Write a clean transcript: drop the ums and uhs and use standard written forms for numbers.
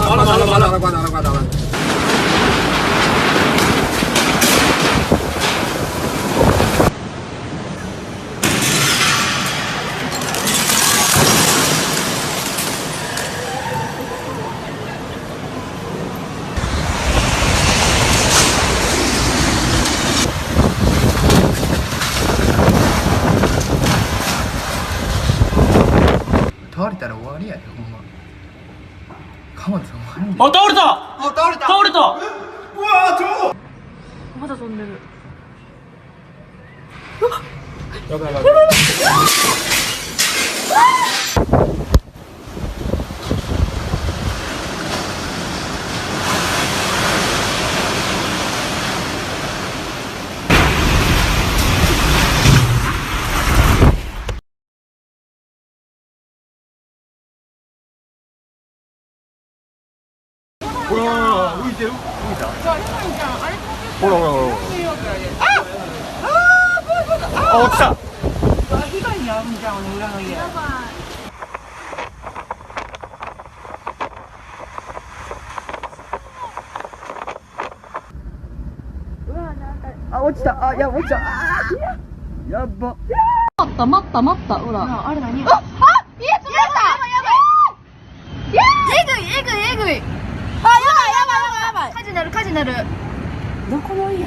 倒れたら終わりやで、ほんま。鎌田さん終わるんあ、倒れた。倒れた。倒れた。うわー、超。まだ飛んでる。やばいやばい。ほら、浮いてる。浮いた。ほらほらほら。あ、落ちた。被害に遭うんじゃん、裏の家。やばい。あ、落ちた。あ、いや、落ちた。やっば。待った、ほら。あれ何？家潰れた。やばい。えぐい。あ、やばい。火事なる。どこの家？